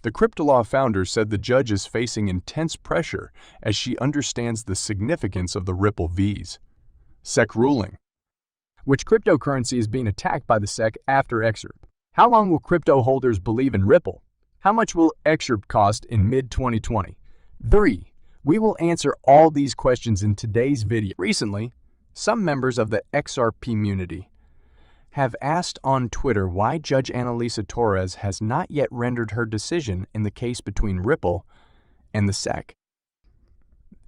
The CryptoLaw founder said the judge is facing intense pressure as she understands the significance of the Ripple V's SEC ruling, which cryptocurrency is being attacked by the SEC after XRP. How long will crypto holders believe in Ripple? How much will XRP cost in mid-2020? 3. We will answer all these questions in today's video. Recently, some members of the XRP community have asked on Twitter why Judge Annalisa Torres has not yet rendered her decision in the case between Ripple and the SEC.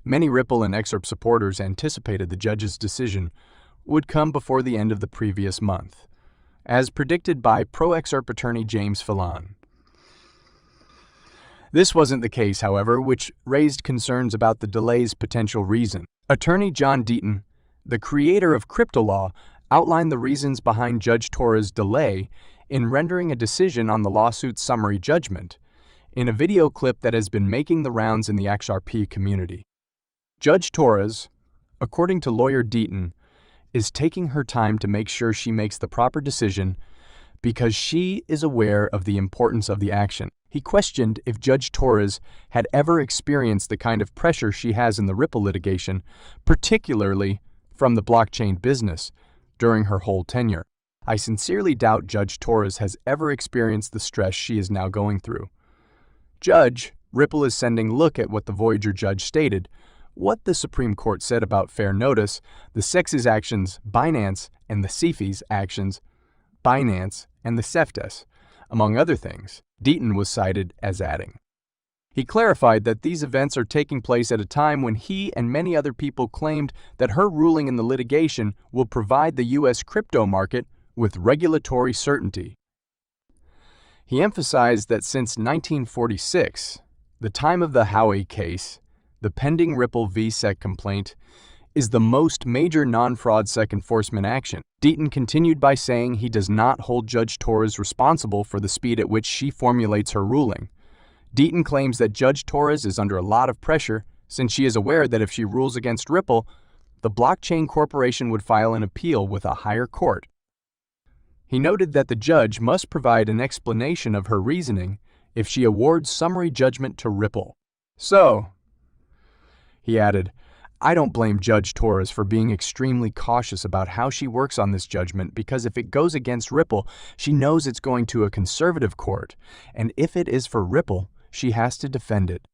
Many Ripple and XRP supporters anticipated the judge's decision would come before the end of the previous month, as predicted by pro-XRP attorney James Fallon. This wasn't the case, however, which raised concerns about the delay's potential reason. Attorney John Deaton, the creator of CryptoLaw, outlined the reasons behind Judge Torres' delay in rendering a decision on the lawsuit's summary judgment in a video clip that has been making the rounds in the XRP community. Judge Torres, according to lawyer Deaton, is taking her time to make sure she makes the proper decision because she is aware of the importance of the action. He questioned if Judge Torres had ever experienced the kind of pressure she has in the Ripple litigation, particularly from the blockchain business, during her whole tenure. I sincerely doubt Judge Torres has ever experienced the stress she is now going through. Judge, Ripple is sending look at what the Voyager judge stated, what the Supreme Court said about fair notice, the SEC's actions, Binance, and the CFI's actions, Binance, and the CEFTES, among other things. Deaton was cited as adding. He clarified that these events are taking place at a time when he and many other people claimed that her ruling in the litigation will provide the U.S. crypto market with regulatory certainty. He emphasized that since 1946, the time of the Howey case, the pending Ripple v. SEC complaint is the most major non-fraud SEC enforcement action. Deaton continued by saying he does not hold Judge Torres responsible for the speed at which she formulates her ruling. Deaton claims that Judge Torres is under a lot of pressure since she is aware that if she rules against Ripple, the blockchain corporation would file an appeal with a higher court. He noted that the judge must provide an explanation of her reasoning if she awards summary judgment to Ripple. So, he added, I don't blame Judge Torres for being extremely cautious about how she works on this judgment because if it goes against Ripple, she knows it's going to a conservative court, and if it is for Ripple, she has to defend it.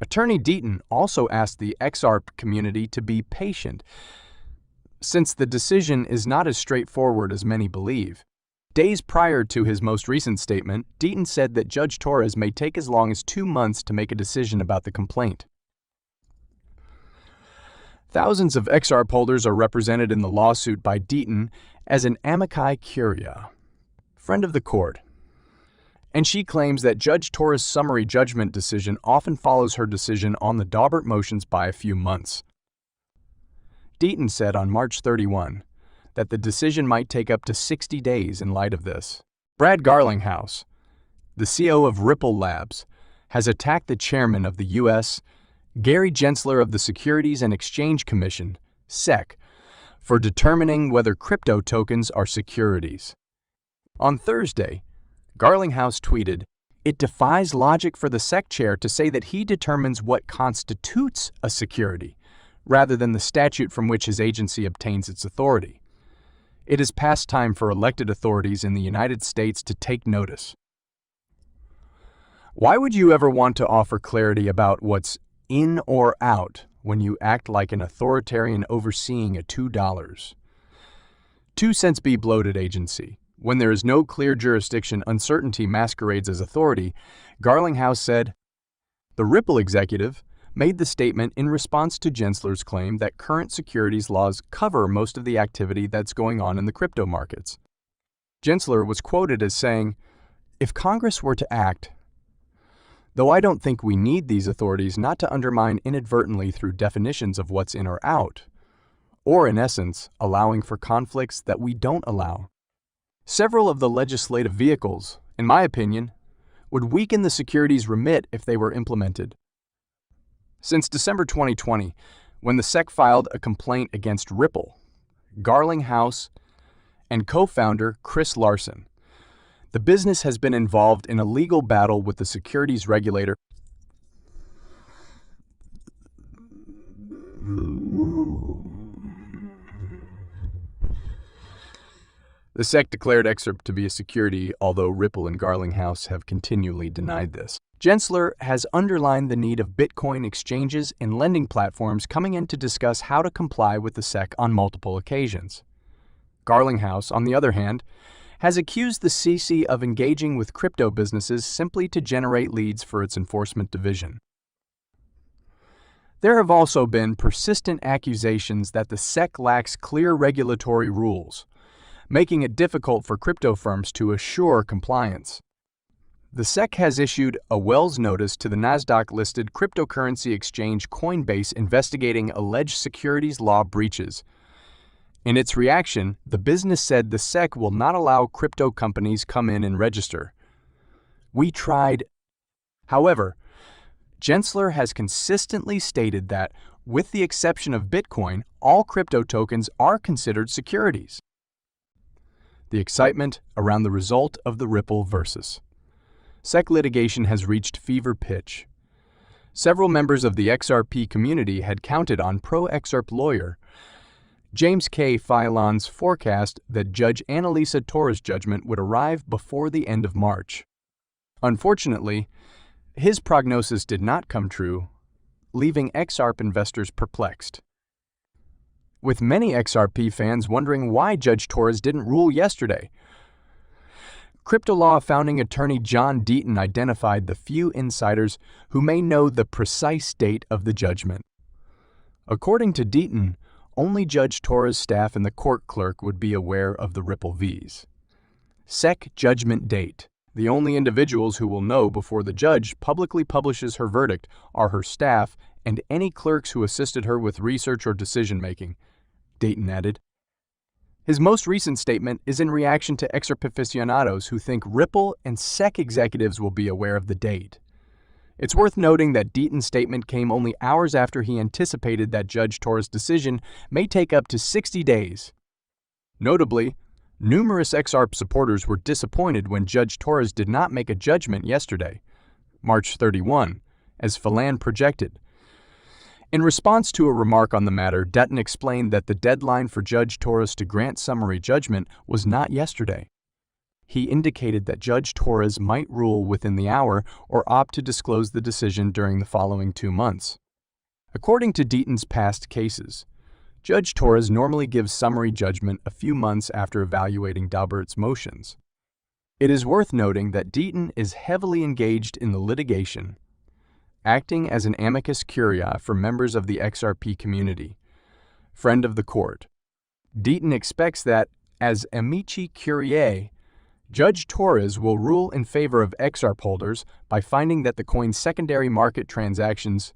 Attorney Deaton also asked the XRP community to be patient, since the decision is not as straightforward as many believe. Days prior to his most recent statement, Deaton said that Judge Torres may take as long as 2 months to make a decision about the complaint. Thousands of XRP holders are represented in the lawsuit by Deaton as an amici curiae, friend of the court, and she claims that Judge Torres' summary judgment decision often follows her decision on the Daubert motions by a few months. Deaton said on March 31 that the decision might take up to 60 days in light of this. Brad Garlinghouse, the CEO of Ripple Labs, has attacked the chairman of the U.S., Gary Gensler of the Securities and Exchange Commission, SEC, for determining whether crypto tokens are securities. On Thursday, Garlinghouse tweeted, "It defies logic for the SEC chair to say that he determines what constitutes a security, rather than the statute from which his agency obtains its authority. It is past time for elected authorities in the United States to take notice." Why would you ever want to offer clarity about what's in or out when you act like an authoritarian overseeing a $2 be bloated agency? When there is no clear jurisdiction, uncertainty masquerades as authority, Garlinghouse said. The Ripple executive made the statement in response to Gensler's claim that current securities laws cover most of the activity that's going on in the crypto markets. Gensler was quoted as saying, "If Congress were to act, though I don't think we need these authorities not to undermine inadvertently through definitions of what's in or out, or in essence, allowing for conflicts that we don't allow. Several of the legislative vehicles, in my opinion, would weaken the securities remit if they were implemented." Since December 2020, when the SEC filed a complaint against Ripple, Garlinghouse and co-founder Chris Larson, The business has been involved in a legal battle with the securities regulator. The SEC declared XRP to be a security, although Ripple and garlinghouse have continually denied this. Gensler has underlined the need of Bitcoin exchanges and lending platforms coming in to discuss how to comply with the SEC on multiple occasions. Garlinghouse, on the other hand, has accused the CC of engaging with crypto businesses simply to generate leads for its enforcement division. There have also been persistent accusations that the SEC lacks clear regulatory rules, making it difficult for crypto firms to assure compliance. The SEC has issued a Wells notice to the NASDAQ-listed cryptocurrency exchange Coinbase investigating alleged securities law breaches. In its reaction, the business said the SEC will not allow crypto companies come in and register. We tried. However, Gensler has consistently stated that, with the exception of Bitcoin, all crypto tokens are considered securities. The excitement around the result of the Ripple versus SEC litigation has reached fever pitch. Several members of the XRP community had counted on pro-XRP lawyer James K. Filon's forecast that Judge Annalisa Torres' judgment would arrive before the end of March. Unfortunately, his prognosis did not come true, leaving XRP investors perplexed, with many XRP fans wondering why Judge Torres didn't rule yesterday. Crypto law founding attorney John Deaton identified the few insiders who may know the precise date of the judgment. According to Deaton, only Judge Torres' staff and the court clerk would be aware of the Ripple V's SEC judgment date. The only individuals who will know before the judge publicly publishes her verdict are her staff and any clerks who assisted her with research or decision-making, Deaton added. His most recent statement is in reaction to XRP aficionados who think Ripple and SEC executives will be aware of the date. It's worth noting that Deaton's statement came only hours after he anticipated that Judge Torres' decision may take up to 60 days. Notably, numerous XRP supporters were disappointed when Judge Torres did not make a judgment yesterday, March 31, as Filon projected. In response to a remark on the matter, Deaton explained that the deadline for Judge Torres to grant summary judgment was not yesterday. He indicated that Judge Torres might rule within the hour or opt to disclose the decision during the following 2 months. According to Deaton's past cases, Judge Torres normally gives summary judgment a few months after evaluating Daubert's motions. It is worth noting that Deaton is heavily engaged in the litigation, acting as an amicus curiae for members of the XRP community, friend of the court. Deaton expects that, as amici curiae, Judge Torres will rule in favor of XRP holders by finding that the coin's secondary market transactions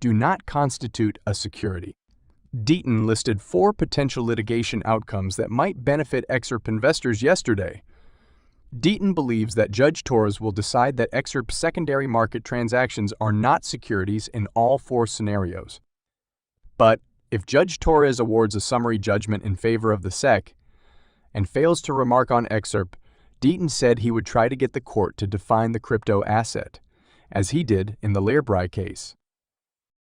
do not constitute a security. Deaton listed 4 potential litigation outcomes that might benefit XRP investors yesterday. Deaton believes that Judge Torres will decide that XRP secondary market transactions are not securities in all 4 scenarios. But if Judge Torres awards a summary judgment in favor of the SEC and fails to remark on XRP, Deaton said he would try to get the court to define the crypto asset, as he did in the Bribe case.